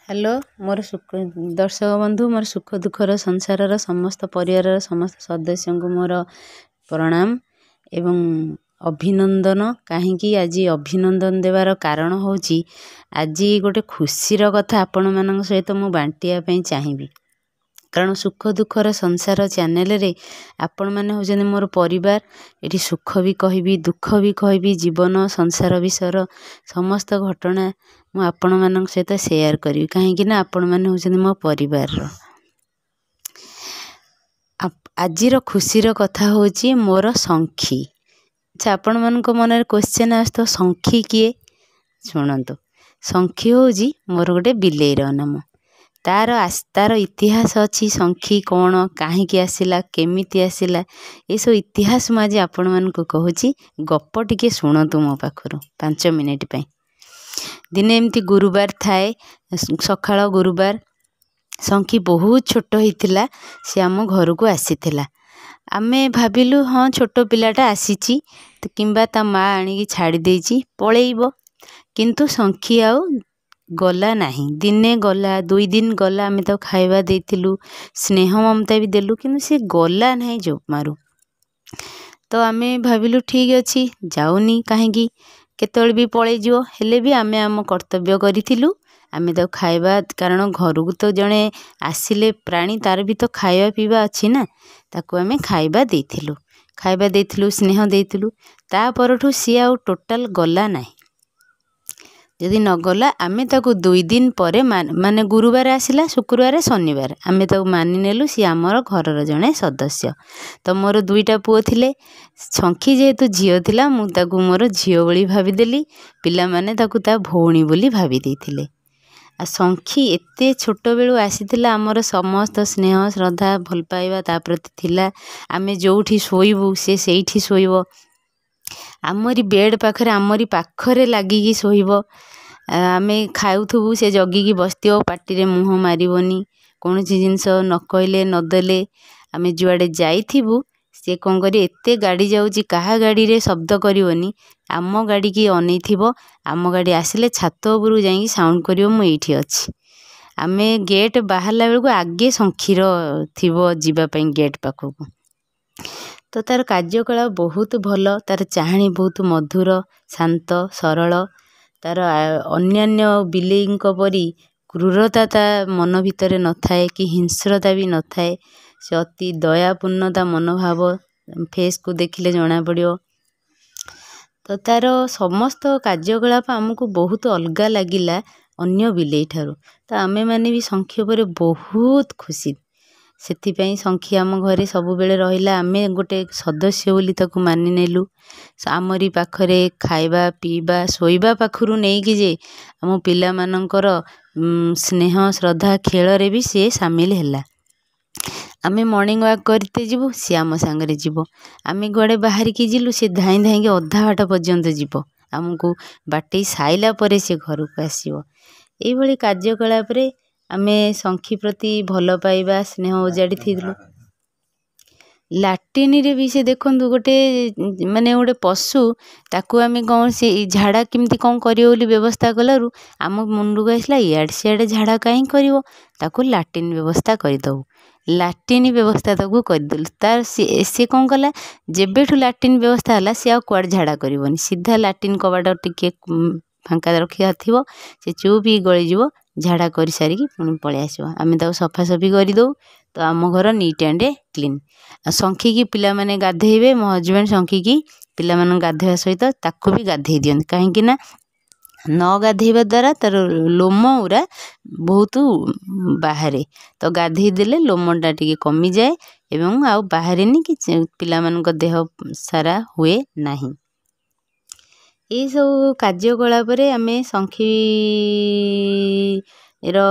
Hello मोर सुख दर्शक बंधु मोर सुख दुखर संसार समस्त परिवार समस्त सदस्य को मोर प्रणाम एवं अभिनंदन। कहीं आज अभिनंदन देवार कारण हूँ आज गोटे खुशीर कथा आपण मान सहित मु बांटिया चाहिए। कारण सुख दुखर संसार चैनल रे आपण मैंने होजने मोर परिवार। ये सुख भी कहबी दुख भी कहबी जीवन संसार विषय समस्त घटना मु आपण मान सहित शेयर करी कहीं आपण मैंने होजने मो परिवार। आजिर खुशीर कथा होची मोर संखी। अच्छा आपण मान मन क्वेश्चन आस तो संखी किए शुणु। संखी होची मोर गोटे बिलेईर नाम। तार इतिहास अच्छी संखी कौन कहीं आसला केमिति आसला ये सब इतिहास मुझे आपण मान कहूँ गप टिके शुणु मो पाखर 5 मिनिट पे। दिने एमती गुरुवार थाए सकाळ गुरुवार संखी बहुत छोट होता सी आम घर को आसीथिला। आमे भाविलु हाँ छोट पिलाटा आसीची किंबा ता माँ आनिकी छाड़ी देची पळेइबो। किंतु संखी आउ गला नहीं। दिने गला 2 दिन गला आमे तो खाइबा देथिलु स्नेह ममता भी देलु किंतु से गला नहीं जो मारू। तो आमे भाविलु ठीक अच्छी जाऊनी कहीं केतल भी पड़े जो हेले भी आमे आम कर्तव्य करिथिलु। आमे तो खाइबा कारण घर को तो जड़े आसिले प्राणी तार भी तो खाइबा पीबा अच्छी ना ताको आमे खाइबा देथिलु स्नेह देथिलु। ता परठू सी आउ टोटाल गला नहीं। यदि न गला आमे ताको 2 दिन पर माने गुरुवार आसिला शुक्रवार शनिवार आमे ताको मानि नेलु सी आमर घरर जणे सदस्य। तो मोर 2टा पुओ थिले संखी जेहेतु झियो थिला मु ताको मोर झियो बोली भाबी देली पिला माने ताको ता भौणी बोली भाबी देथिले। आ संखी एते छोट बेलू आसीथिला आमर समस्त स्नेह श्रद्धा भल पाइबा ता प्रति थिला। आमे जोठी सोइबु से सेठी सोइबो आमरी बेड पाखरे आमरी पाखरे लागिकी सोइबो। आमे खाउथबु से जगिकी बसतिओ पाटी रे मुह मारिबोनी कौन जिनस न कहले न देले। आमे जुआडे जाइथिबु से कौन करी एते गाड़ी जाउची कहा गाड़ी रे शब्द करिवनी आम गाड़ी की अनैथिबो। आम गाड़ी आसिले छात उपरु जाई साउंड करिवो मु एठी अछि। आमे गेट बाहरला बेलको आगे संखीर थिबो जीवा पई गेट पाखकु। तो तार कार्यकला बहुत भल तार चाहाणी बहुत मधुर शांत सरल। तार अन्यान्य बिलेई परी क्रूरता ता मन भितर न थाए कि हिंस्रता भी न थाए। से अति दयापूर्णता मनोभाव फेस को देखिले जना पड़ियो। तो तार समस्त कार्यकलाप आमको बहुत अलगा लगिला अन्य बिलेई ठारू। तो आमे माने भी संखी पर बहुत खुशी। सेथिपाई संखी आम घरे सबु बेले रहिला आमे गोटे सदस्य बोली ताको मानि नेलु। आमरी पाखरे खाइबा पीबा सोइबा पाखरु नहीं कि जे आम पिला मानकर स्नेह श्रद्धा खेल रे भी से शामिल हैला। आमे मॉर्निंग वॉक करते जीवो सी आम सांगरे जीवो। आमे गड़े बाहर की जिलु से धाई धाई के अधा बाट पर्यंत जीवो आमको बाटे साइला परे से घर को आसीबो। एई भली कार्यकलाप रे आमे संखी प्रति भल पाइबा स्नेह उजाड़ी थिलु। लाट्रिन रे भी से देखंतु गोटे माने गोटे पशु ताकू आमे कौन से झाड़ा किमती कौन करियो बोली व्यवस्था कलारु आम मुंडू को आसला इयाडे सियाडे झाड़ा कहीं करिवो ताकू लाट्रिन व्यवस्था करदबु। लाट्रिन व्यवस्था ताकू करदेलु तार से कौन कला जेबेठू लाट्रिन व्यवस्था हला से आ कुआड झाड़ा करिवोनी सीधा लाट्रिन कबाट टिके फांका रखिया थिवो से चुप ही गली जीवो झाड़ा कर सारिकी पुणी पळेई आसीबो। आमे ताकू सफासफी करदौ तो आम घर नीट एंड क्लीन। संखी की पिला माने गाधेइबे मो हजबैंड संखी की पिला मान गाधेवा सहित ताकू भी गाधेई दियंती कहीं ना न गाधेଇବା द्वारा तार लोम उरा बहुत बाहरे। तो गाधेई देले लोमटा टिके कमी जाए एवं आउ बाहरेनी कि पिला मानक देह सारा हुए नहीं। ये सब कार्यकलाप रे आमे संखी रो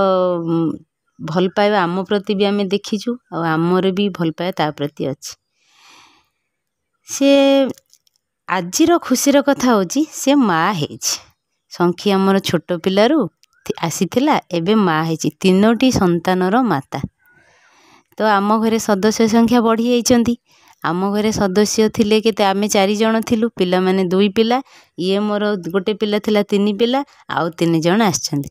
भल पाइबा आम प्रति भी आमे देखिछु और आमर भी भल पाइबा ता प्रति अछि। से आजिर खुशीर कथा होची से माँ हेछि। संखी आमर छोट पिलारू आसीथिला एबे माँ हेछि 3टी संतानर माता। तो आम घरे सदस्य संख्या बढ़ी जाइछंती। आम घरे सदस्य थिले केते आमे 4 जण थिलु पिला माने 2 पिला ये मोर गोटे पिला थिला 3 पिला आउ 3 जण आछंती।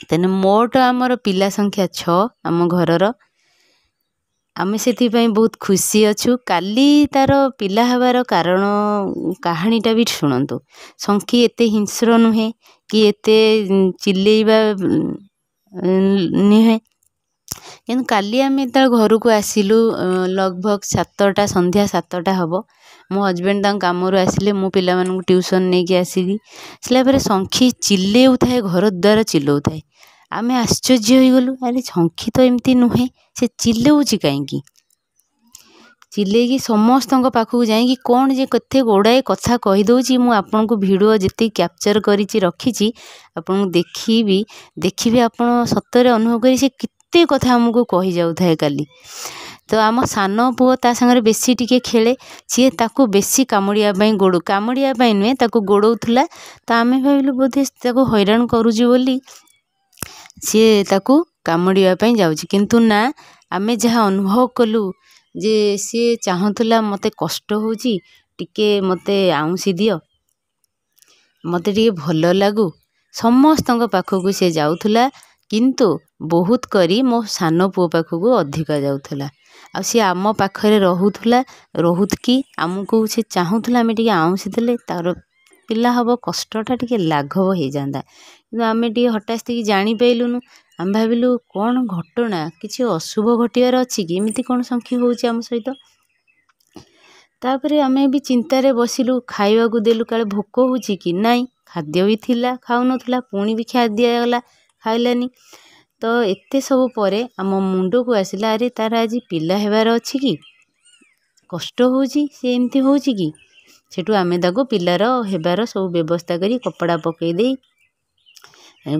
ତେଣୁ ମୋଟ ଆମର ପିଲା ସଂଖ୍ୟା 6 ଆମ ଘରର। ଆମେ ସେଥିପାଇଁ ବହୁତ ଖୁସି ଅଛୁ। କାଲି ତାର ପିଲା ହେବାର କାରଣ କାହାଣୀଟା ବି ଶୁଣନ୍ତୁ। ଶଙ୍ଖି ଏତେ ହିଂସ୍ର ନୁହେଁ କି ଏତେ ଚିଲେଇବା ନୁହେଁ। କିନ୍ତୁ କାଲି ଆମେ ଯେତେବେଳେ ଘରକୁ ଆସିଲୁ ଲଗଭଗ 7ଟା ସନ୍ଧ୍ୟା 7ଟା ହେବ। ମୋ ହଜବେଣ୍ଡ ତାଙ୍କ କାମରୁ ଆସିଲେ, ମୁଁ ପିଲାମାନଙ୍କୁ ଟ୍ୟୁସନ୍ ନେଇକି ଆସିଲି। ଆସିଲା ପରେ ଶଙ୍ଖି ଚିଲେଉଥାଏ, ଘର ଦ୍ୱାର ଚିଲଉଥାଏ। ଆମେ ଆଶ୍ଚର୍ଯ୍ୟ ହୋଇଗଲୁ, ଆରେ ଶଙ୍ଖି ତ ଏମିତି ନୁହେଁ, ସେ ଚିଲଉଛି କାହିଁକି? ଚିଲେଇକି ସମସ୍ତଙ୍କ ପାଖକୁ ଯାଇକି କ'ଣ ଯେ କେତେ ଗୁଡ଼ାଏ କଥା କହିଦେଉଛି। ମୁଁ ଆପଣଙ୍କୁ ଭିଡ଼ିଓ ଯେତିକି କ୍ୟାପଚର୍ କରିଛି ରଖିଛି, ଆପଣଙ୍କୁ ଦେଖିବେ ଆପଣ ସତରେ ଅନୁଭବ କରି ସେ କେତେ କଥା ଆମକୁ କହିଯାଉଥାଏ କାଲି। ତ ଆମ ସାନ ପୁଅ ତା ସାଙ୍ଗରେ ବେଶୀ ଟିକେ ଖେଳେ। ସିଏ ତାକୁ ବେଶୀ କାମୁଡ଼ିବା ପାଇଁ ନୁହେଁ, ତାକୁ ଗୋଡ଼ଉଥିଲା। ତ ଆମେ ଭାବିଲୁ ବୋଧେ ତାକୁ ହଇରାଣ କରୁଛୁ ବୋଲି ସିଏ ତାକୁ କାମୁଡ଼ିବା ପାଇଁ ଯାଉଛି। କିନ୍ତୁ ନା, ଆମେ ଯାହା ଅନୁଭବ କଲୁ ଯେ ସିଏ ଚାହୁଁଥିଲା ମୋତେ କଷ୍ଟ ହେଉଛି, ଟିକେ ମୋତେ ଆଉଁସି ଦିଅ, ମୋତେ ଟିକେ ଭଲ ଲାଗୁ। ସମସ୍ତଙ୍କ ପାଖକୁ ସେ ଯାଉଥିଲା, କିନ୍ତୁ ବହୁତ କରି ମୋ ସାନ ପୁଅ ପାଖକୁ ଅଧିକା ଯାଉଥିଲା। ଆଉ ସିଏ ଆମ ପାଖରେ ରହୁକି ଆମକୁ ସେ ଚାହୁଁଥିଲା ଆମେ ଟିକେ ଆଉଁସି ଦେଲେ ତାର ପିଲା ହେବ, କଷ୍ଟଟା ଟିକେ ଲାଘବ ହେଇଯାନ୍ତା। କିନ୍ତୁ ଆମେ ଟିକେ ହଠାସ୍ତିକି ଜାଣିପାରିଲୁନୁ। ଆମେ ଭାବିଲୁ କ'ଣ ଘଟଣା, କିଛି ଅଶୁଭ ଘଟିବାର ଅଛି କି, ଏମିତି କ'ଣ ଶଙ୍ଖି ହେଉଛି ଆମ ସହିତ। ତାପରେ ଆମେ ବି ଚିନ୍ତାରେ ବସିଲୁ, ଖାଇବାକୁ ଦେଲୁ, କାଳେ ଭୋକ ହେଉଛି କି ନାଇଁ। ଖାଦ୍ୟ ବି ଥିଲା, ଖାଉନଥିଲା, ପୁଣି ବି ଦିଆଗଲା, ଖାଇଲାନି। ତ ଏତେ ସବୁ ପରେ ଆମ ମୁଣ୍ଡକୁ ଆସିଲା, ଆରେ ତାର ଆଜି ପିଲା ହେବାର ଅଛି କି, କଷ୍ଟ ହେଉଛି, ସେ ଏମିତି ହେଉଛି କି। ସେଠୁ ଆମେ ତାକୁ ପିଲାର ହେବାର ସବୁ ବ୍ୟବସ୍ଥା କରି କପଡ଼ା ପକାଇ ଦେଇ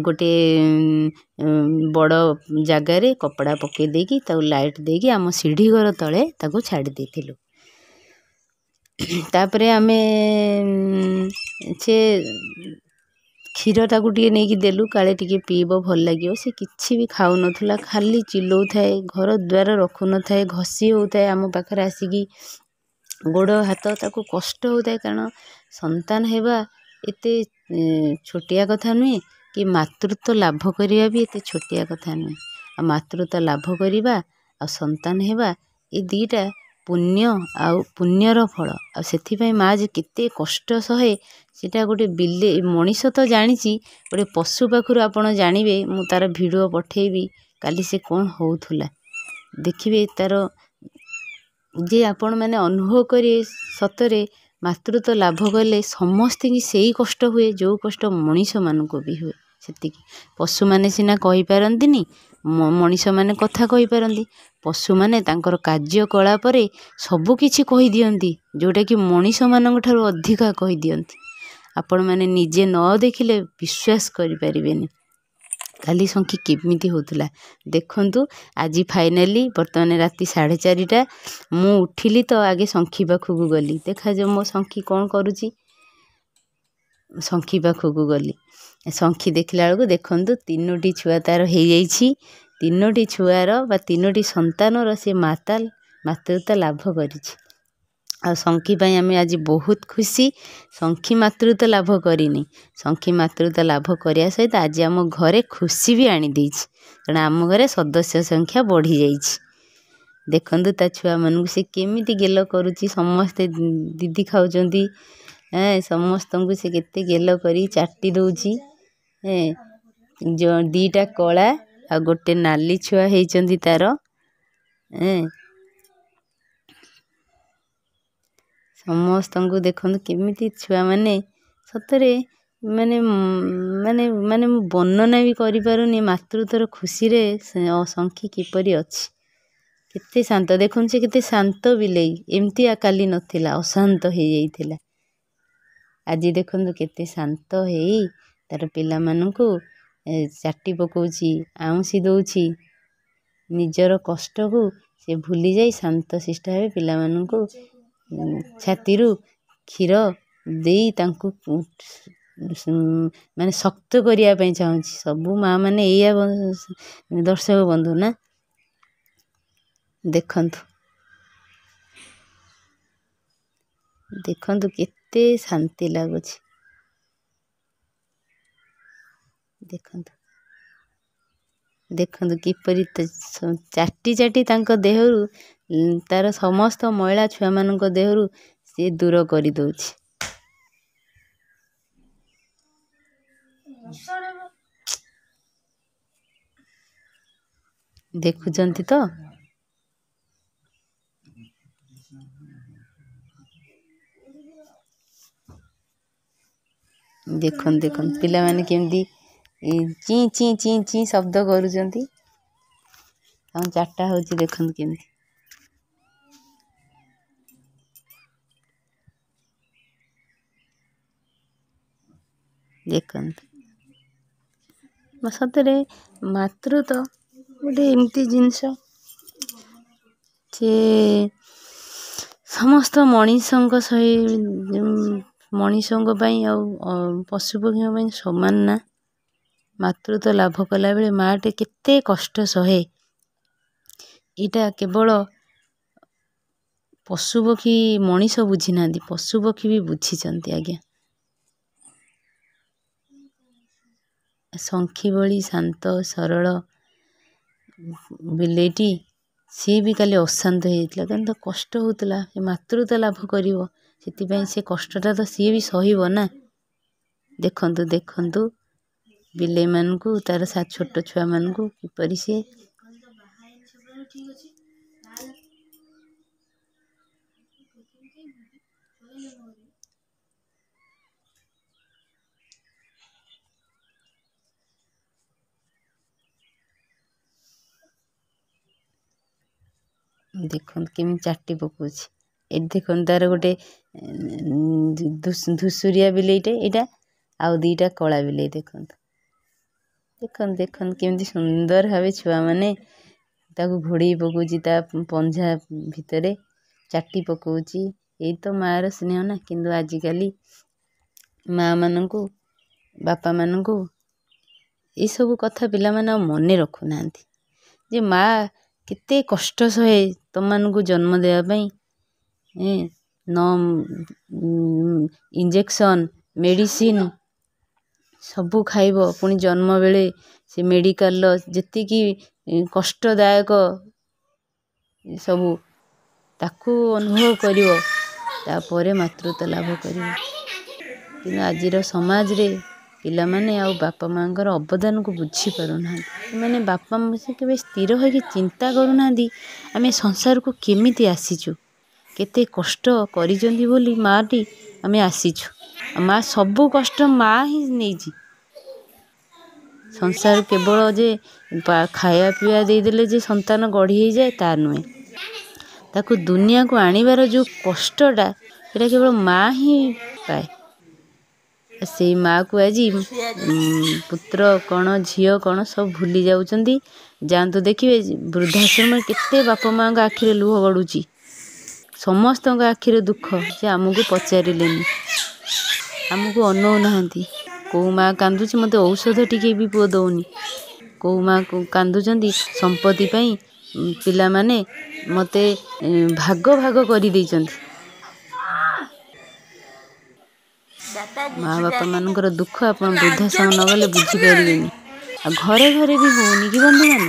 ଗୋଟେ ବଡ଼ ଜାଗାରେ କପଡ଼ା ପକାଇ ଦେଇକି ତାକୁ ଲାଇଟ୍ ଦେଇକି ଆମ ସିଢ଼ି ଘର ତଳେ ତାକୁ ଛାଡ଼ି ଦେଇଥିଲୁ। ତାପରେ ଆମେ ସେ କ୍ଷୀର ତାକୁ ଟିକେ ନେଇକି ଦେଲୁ, କାଳେ ଟିକେ ପିଇବ, ଭଲ ଲାଗିବ। ସେ କିଛି ବି ଖାଉନଥିଲା, ଖାଲି ଚିଲଉଥାଏ, ଘର ଦ୍ୱାର ରଖୁନଥାଏ, ଘଷି ହେଉଥାଏ ଆମ ପାଖରେ ଆସିକି, ଗୋଡ଼ ହାତ ତାକୁ କଷ୍ଟ ହେଉଥାଏ। କାରଣ ସନ୍ତାନ ହେବା ଏତେ ଛୋଟିଆ କଥା ନୁହେଁ, କି ମାତୃତ୍ୱ ଲାଭ କରିବା ବି ଏତେ ଛୋଟିଆ କଥା ନୁହେଁ। ଆଉ ମାତୃତ୍ୱ ଲାଭ କରିବା ଆଉ ସନ୍ତାନ ହେବା, ଏ ଦୁଇଟା ପୁଣ୍ୟର ଫଳ। ଆଉ ସେଥିପାଇଁ ମା ଯେ କେତେ କଷ୍ଟ ସହେ ସେଟା ଗୋଟେ ମଣିଷ ତ ଜାଣିଛି, ଗୋଟେ ପଶୁ ପାଖରୁ ଆପଣ ଜାଣିବେ। ମୁଁ ତାର ଭିଡ଼ିଓ ପଠେଇବି, କାଲି ସେ କ'ଣ ହେଉଥିଲା ଦେଖିବେ। ତାର ଯେ ଆପଣମାନେ ଅନୁଭବ କରିବେ, ସତରେ ମାତୃତ୍ୱ ଲାଭ କଲେ ସମସ୍ତଙ୍କୁ ସେଇ କଷ୍ଟ ହୁଏ ଯେଉଁ କଷ୍ଟ ମଣିଷମାନଙ୍କୁ ବି ହୁଏ। ସେତିକି ପଶୁମାନେ ସିନା କହିପାରନ୍ତିନି, ମଣିଷମାନେ କଥା କହିପାରନ୍ତି। ପଶୁମାନେ ତାଙ୍କର କାର୍ଯ୍ୟକଳାପରେ ସବୁ କିଛି କହିଦିଅନ୍ତି, ଯେଉଁଟାକି ମଣିଷମାନଙ୍କ ଠାରୁ ଅଧିକା କହିଦିଅନ୍ତି। ଆପଣମାନେ ନିଜେ ନ ଦେଖିଲେ ବିଶ୍ୱାସ କରିପାରିବେନି କାଲି ଶଙ୍ଖି କେମିତି ହେଉଥିଲା। ଦେଖନ୍ତୁ, ଆଜି ଫାଇନାଲି ବର୍ତ୍ତମାନ ରାତି 4:30ଟା। ମୁଁ ଉଠିଲି ତ ଆଗେ ଶଙ୍ଖି ପାଖକୁ ଗଲି, ଦେଖାଯାଉ ମୋ ଶଙ୍ଖି କ'ଣ କରୁଛି। ଶଙ୍ଖି ପାଖକୁ ଗଲି, ଶଙ୍ଖି ଦେଖିଲା ବେଳକୁ ଦେଖନ୍ତୁ 3ଟି ଛୁଆ ତାର ହେଇଯାଇଛି। 3ଟି ଛୁଆର ବା 3ଟି ସନ୍ତାନର ସେ ମାତୃତ୍ୱ ଲାଭ କରିଛି। ଆଉ ଶଙ୍ଖି ପାଇଁ ଆମେ ଆଜି ବହୁତ ଖୁସି। ଶଙ୍ଖି ମାତୃତ୍ୱ ଲାଭ କରିନି, ଶଙ୍ଖି ମାତୃତ୍ୱ ଲାଭ କରିବା ସହିତ ଆଜି ଆମ ଘରେ ଖୁସି ବି ଆଣିଦେଇଛି। କାରଣ ଆମ ଘରେ ସଦସ୍ୟ ସଂଖ୍ୟା ବଢ଼ିଯାଇଛି। ଦେଖନ୍ତୁ ତା ଛୁଆମାନଙ୍କୁ ସେ କେମିତି ଗେଲ କରୁଛି। ସମସ୍ତେ ଦିଦି ଖାଉଛନ୍ତି, ସମସ୍ତଙ୍କୁ ସେ କେତେ ଗେଲ କରି ଚାଟି ଦେଉଛି। 2ଟା କଳା ଆଉ ଗୋଟେ ନାଲି ଛୁଆ ହେଇଛନ୍ତି ତାର। ସମସ୍ତଙ୍କୁ ଦେଖନ୍ତୁ କେମିତି ଛୁଆମାନେ, ସତରେ ମାନେ ମୁଁ ବର୍ଣ୍ଣନା ବି କରିପାରୁନି ମାତୃତ୍ୱର ଖୁସିରେ ଶଙ୍ଖି କିପରି ଅଛି। କେତେ ଶାନ୍ତ, ଦେଖନ୍ତୁ ସେ କେତେ ଶାନ୍ତ ବିଲେଇ। ଏମିତି କାଲି ନଥିଲା, ଅଶାନ୍ତ ହେଇଯାଇଥିଲା। ଆଜି ଦେଖନ୍ତୁ କେତେ ଶାନ୍ତ ହେଇ ତାର ପିଲାମାନଙ୍କୁ ଚାଟି ପକାଉଛି, ଆଉଁସି ଦେଉଛି। ନିଜର କଷ୍ଟକୁ ସେ ଭୁଲି ଯାଇ ଶାନ୍ତ ଶିଷ୍ଟ ଭାବେ ପିଲାମାନଙ୍କୁ ଛାତିରୁ କ୍ଷୀର ଦେଇ ତାଙ୍କୁ ମାନେ ଶକ୍ତ କରିବା ପାଇଁ ଚାହୁଁଛି। ସବୁ ମାଆ ମାନେ ଏଇଆ ଦର୍ଶକ ବନ୍ଧୁ ନା। ଦେଖନ୍ତୁ କେତେ ଶାନ୍ତି ଲାଗୁଛି। ଦେଖନ୍ତୁ ଦେଖନ୍ତୁ କିପରି ଚାଟି ଚାଟି ତାଙ୍କ ଦେହରୁ ତାର ସମସ୍ତ ମଇଳା ଛୁଆମାନଙ୍କ ଦେହରୁ ସିଏ ଦୂର କରିଦଉଛି। ଦେଖୁଛନ୍ତି ତ? ଦେଖନ୍ତୁ ଦେଖନ୍ତୁ ପିଲାମାନେ କେମିତି ଚିଁ ଚିଁ ଚିଁ ଚିଁ ଶବ୍ଦ କରୁଛନ୍ତି। ଆଉ ଚାରିଟା ହେଉଛି ଦେଖନ୍ତୁ କେମିତି। ଦେଖନ୍ତୁ ସତରେ ମାତୃତ୍ୱ ଗୋଟେ ଏମିତି ଜିନିଷ ଯେ ସମସ୍ତ ମଣିଷଙ୍କ ମଣିଷଙ୍କ ପାଇଁ ଆଉ ପଶୁପକ୍ଷୀଙ୍କ ପାଇଁ ସମାନ ନା। ମାତୃତ୍ୱ ଲାଭ କଲାବେଳେ ମାଆଟେ କେତେ କଷ୍ଟ ସହେ ଏଇଟା କେବଳ ପଶୁପକ୍ଷୀ ମଣିଷ ବୁଝିନାହାନ୍ତି, ପଶୁପକ୍ଷୀ ବି ବୁଝିଛନ୍ତି ଆଜ୍ଞା। ଶଙ୍ଖି ଭଳି ଶାନ୍ତ ସରଳ ବିଲେଇଟି ସିଏ ବି କାଲି ଅଶାନ୍ତ ହେଇଯାଇଥିଲା, କାରଣ ତ କଷ୍ଟ ହେଉଥିଲା। ଏ ମାତୃତ୍ୱ ଲାଭ କରିବ, ସେଥିପାଇଁ ସେ କଷ୍ଟଟା ତ ସିଏ ବି ସହିବ ନା। ଦେଖନ୍ତୁ ଦେଖନ୍ତୁ ବିଲେଇମାନଙ୍କୁ ତାର ଛୋଟ ଛୁଆମାନଙ୍କୁ କିପରି ସିଏ ଦେଖନ୍ତୁ କେମିତି ଚାଟି ପକଉଛି। ଏଠି ଦେଖନ୍ତୁ ତାର ଗୋଟେ ଧୂସୁରିଆ ବିଲେଇଟେ ଏଇଟା, ଆଉ ଦିଟା କଳା ବିଲେଇ। ଦେଖନ୍ତୁ ଦେଖନ୍ତୁ ଦେଖନ୍ତୁ କେମିତି ସୁନ୍ଦର ଭାବେ ଛୁଆମାନେ ତାକୁ ଘୋଡ଼େଇ ପକଉଛି, ତା ପଞ୍ଝା ଭିତରେ ଚାଟି ପକଉଛି। ଏଇ ତ ମାଆର ସ୍ନେହ ନା। କିନ୍ତୁ ଆଜିକାଲି ମାଆମାନଙ୍କୁ ବାପାମାନଙ୍କୁ ଏଇସବୁ କଥା ପିଲାମାନେ ଆଉ ମନେ ରଖୁନାହାନ୍ତି, ଯେ ମାଆ କେତେ କଷ୍ଟ ସହେ ତମମାନଙ୍କୁ ଜନ୍ମ ଦେବା ପାଇଁ। ଇଞ୍ଜେକ୍ସନ୍ ମେଡ଼ିସିନ୍ ସବୁ ଖାଇବ, ପୁଣି ଜନ୍ମ ବେଳେ ସେ ମେଡ଼ିକାଲର ଯେତିକି କଷ୍ଟଦାୟକ ସବୁ ତାକୁ ଅନୁଭବ କରିବ, ତାପରେ ମାତୃତ୍ୱ ଲାଭ କରିବ। କିନ୍ତୁ ଆଜିର ସମାଜରେ ପିଲାମାନେ ଆଉ ବାପା ମାଆଙ୍କର ଅବଦାନକୁ ବୁଝିପାରୁନାହାନ୍ତି। ସେମାନେ ବାପା ମା ସେ କେବେ ସ୍ଥିର ହୋଇକି ଚିନ୍ତା କରୁନାହାନ୍ତି ଆମେ ସଂସାରକୁ କେମିତି ଆସିଛୁ, କେତେ କଷ୍ଟ କରିଛନ୍ତି ବୋଲି ମାଆଟି ଆମେ ଆସିଛୁ। ମାଆ ସବୁ କଷ୍ଟ ମାଆ ହିଁ ନେଇଛି। ସଂସାର କେବଳ ଯେ ଖାଇବା ପିଇବା ଦେଇଦେଲେ ଯେ ସନ୍ତାନ ଗଢ଼ି ହେଇଯାଏ ତା ନୁହେଁ। ତାକୁ ଦୁନିଆକୁ ଆଣିବାର ଯେଉଁ କଷ୍ଟଟା ସେଇଟା କେବଳ ମାଆ ହିଁ ପାଏ। ସେଇ ମାଆକୁ ଆଜି ପୁତ୍ର କ'ଣ ଝିଅ କ'ଣ ସବୁ ଭୁଲି ଯାଉଛନ୍ତି। ଯାଆନ୍ତୁ ଦେଖିବେ ବୃଦ୍ଧାଶ୍ରମରେ କେତେ ବାପା ମାଆଙ୍କ ଆଖିରେ ଲୁହ ଗଡ଼ୁଛି। ସମସ୍ତଙ୍କ ଆଖିରେ ଦୁଃଖ, ଯେ ଆମକୁ ପଚାରିଲେନି, ଆମକୁ ଅନଉନାହାନ୍ତି। କେଉଁ ମାଆ କାନ୍ଦୁଛି ମୋତେ ଔଷଧ ଟିକେ ବି ପୁଅ ଦେଉନି। କେଉଁ ମାଆ କାନ୍ଦୁଛନ୍ତି ସମ୍ପତ୍ତି ପାଇଁ ପିଲାମାନେ ମୋତେ ଭାଗ ଭାଗ କରିଦେଇଛନ୍ତି। ମା ବାପା ମାନଙ୍କର ଦୁଃଖ ଆପଣ ବୃଦ୍ଧାଶ୍ରମ ନ ଗଲେ ବୁଝିପାରିବେନି। ଆଉ ଘରେ ଘରେ ବି ହେଉନି କି ବନ୍ଧୁମାନେ,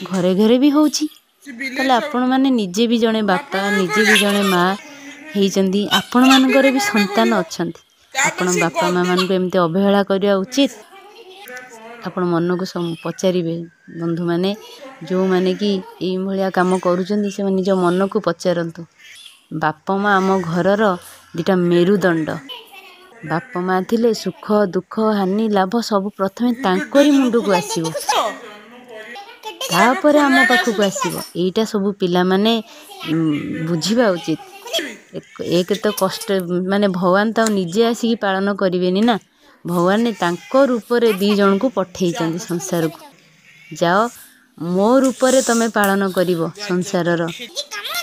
ଘରେ ଘରେ ବି ହେଉଛି। ତାହେଲେ ଆପଣମାନେ ନିଜେ ବି ଜଣେ ବାପା, ନିଜେ ବି ଜଣେ ମା ହେଇଛନ୍ତି, ଆପଣମାନଙ୍କର ବି ସନ୍ତାନ ଅଛନ୍ତି। ଆପଣ ବାପା ମା ମାନଙ୍କୁ ଏମିତି ଅବହେଳା କରିବା ଉଚିତ? ଆପଣ ମନକୁ ପଚାରିବେ ବନ୍ଧୁମାନେ, ଯେଉଁମାନେ କି ଏଇଭଳିଆ କାମ କରୁଛନ୍ତି ସେମାନେ ନିଜ ମନକୁ ପଚାରନ୍ତୁ। ବାପା ମା ଆମ ଘରର ଦୁଇଟା ମେରୁଦଣ୍ଡ। ବାପା ମା ଥିଲେ ସୁଖ ଦୁଃଖ ହାନି ଲାଭ ସବୁ ପ୍ରଥମେ ତାଙ୍କରି ମୁଣ୍ଡକୁ ଆସିବ, ତାପରେ ଆମ ପାଖକୁ ଆସିବ। ଏଇଟା ସବୁ ପିଲାମାନେ ବୁଝିବା ଉଚିତ। ଏକ ତ କଷ୍ଟ ମାନେ ଭଗବାନ ତ ନିଜେ ଆସିକି ପାଳନ କରିବେନି ନା। ଭଗବାନ ତାଙ୍କ ରୂପରେ 2 ଜଣଙ୍କୁ ପଠେଇଛନ୍ତି ସଂସାରକୁ। ଯାଅ ମୋ ରୂପରେ ତମେ ପାଳନ କରିବ ସଂସାରର।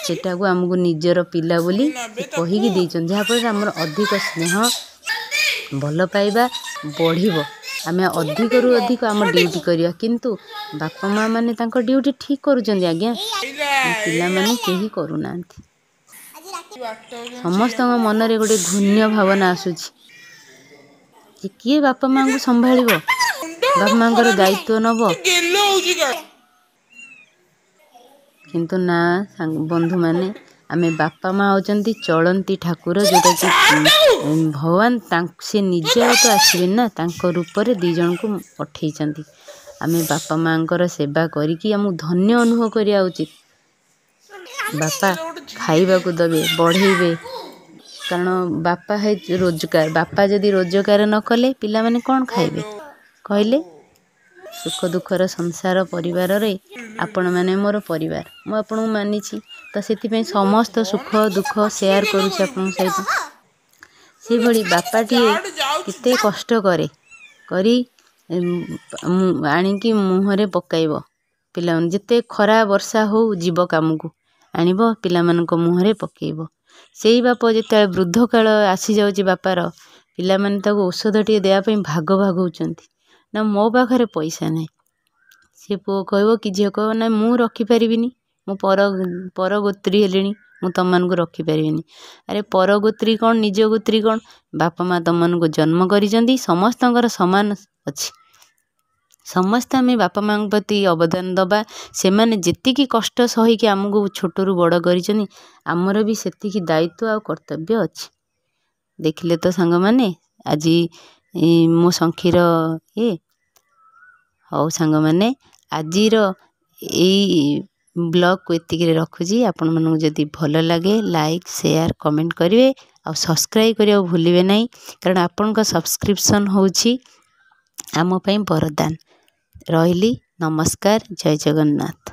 ସେଟାକୁ ଆମକୁ ନିଜର ପିଲା ବୋଲି କହିକି ଦେଇଛନ୍ତି, ଯାହାଫଳରେ ଆମର ଅଧିକ ସ୍ନେହ ଭଲ ପାଇବା ବଢ଼ିବ। ଆମେ ଅଧିକରୁ ଅଧିକ ଆମ ଡ୍ୟୁଟି କରିବା। କିନ୍ତୁ ବାପା ମା ମାନେ ତାଙ୍କ ଡ୍ୟୁଟି ଠିକ୍ କରୁଛନ୍ତି ଆଜ୍ଞା, ପିଲାମାନେ କେହି କରୁନାହାନ୍ତି। ସମସ୍ତଙ୍କ ମନରେ ଗୋଟେ ଘୃଣ୍ୟ ଭାବନା ଆସୁଛି ଯେ କିଏ ବାପା ମାଙ୍କୁ ସମ୍ଭାଳିବ, ବାପା ମାଙ୍କର ଦାୟିତ୍ୱ ନେବ। କିନ୍ତୁ ନା ବନ୍ଧୁମାନେ, ଆମେ ବାପା ମା ହେଉଛନ୍ତି ଚଳନ୍ତି ଠାକୁର, ଯେଉଁଟାକି ଭଗବାନ ସେ ନିଜେ ଆଉ ତ ଆସିବେନି ନା, ତାଙ୍କ ରୂପରେ 2 ଜଣଙ୍କୁ ପଠେଇଛନ୍ତି। ଆମେ ବାପା ମାଙ୍କର ସେବା କରିକି ଆମକୁ ଧନ୍ୟ ଅନୁଭବ କରିବା ଉଚିତ। ବାପା ଖାଇବାକୁ ଦେବେ, ବଢ଼େଇବେ, କାରଣ ବାପା ରୋଜଗାର। ବାପା ଯଦି ରୋଜଗାର ନ କଲେ ପିଲାମାନେ କ'ଣ ଖାଇବେ କହିଲେ? ସୁଖ ଦୁଃଖର ସଂସାର ପରିବାରରେ ଆପଣମାନେ ମୋର ପରିବାର। ମୁଁ ଆପଣଙ୍କୁ ମାନିଛି, ତ ସେଥିପାଇଁ ସମସ୍ତ ସୁଖ ଦୁଃଖ ସେୟାର କରୁଛି ଆପଣଙ୍କ ସହିତ। ସେଭଳି ବାପାଟିଏ କେତେ କଷ୍ଟ କରି ଆଣିକି ମୁହଁରେ ପକାଇବ। ପିଲାମାନେ ଯେତେ ଖରା ବର୍ଷା ହଉ ଯିବ କାମକୁ, ଆଣିବ ପିଲାମାନଙ୍କ ମୁହଁରେ ପକାଇବ। ସେଇ ବାପ ଯେତେବେଳେ ବୃଦ୍ଧ କାଳ ଆସିଯାଉଛି ବାପାର, ପିଲାମାନେ ତାକୁ ଔଷଧଟିଏ ଦେବା ପାଇଁ ଭାଗଉଛନ୍ତି ନା ମୋ ପାଖରେ ପଇସା ନାହିଁ। ସେ ପୁଅ କହିବ କି ଝିଅ କହିବ ନା ମୁଁ ରଖିପାରିବିନି, ମୁଁ ପରଗୋତ୍ରୀ ହେଲିଣି, ମୁଁ ତମମାନଙ୍କୁ ରଖିପାରିବିନି। ଆରେ ପରଗୋତ୍ରୀ କ'ଣ ନିଜ ଗୋତ୍ରୀ କ'ଣ? ବାପା ମା ତମମାନଙ୍କୁ ଜନ୍ମ କରିଛନ୍ତି, ସମସ୍ତଙ୍କର ସମାନ ଅଛି। ସମସ୍ତେ ଆମେ ବାପା ମାଙ୍କ ପ୍ରତି ଅବଦାନ ଦେବା। ସେମାନେ ଯେତିକି କଷ୍ଟ ସହିକି ଆମକୁ ଛୋଟରୁ ବଡ଼ କରିଛନ୍ତି, ଆମର ବି ସେତିକି ଦାୟିତ୍ୱ ଆଉ କର୍ତ୍ତବ୍ୟ ଅଛି। ଦେଖିଲେ ତ ସାଙ୍ଗମାନେ ଆଜି ମୋ ଶଙ୍ଖୀର ହଉ ସାଙ୍ଗମାନେ, ଆଜିର ଏଇ ବ୍ଲଗ୍କୁ ଏତିକିରେ ରଖୁଛି। ଆପଣମାନଙ୍କୁ ଯଦି ଭଲ ଲାଗେ ଲାଇକ୍ ସେୟାର କମେଣ୍ଟ କରିବେ, ଆଉ ସବସ୍କ୍ରାଇବ୍ କରିବାକୁ ଭୁଲିବେ ନାହିଁ, କାରଣ ଆପଣଙ୍କ ସବସ୍କ୍ରିପସନ୍ ହେଉଛି ଆମ ପାଇଁ ବରଦାନ। ରହିଲି, ନମସ୍କାର, ଜୟ ଜଗନ୍ନାଥ।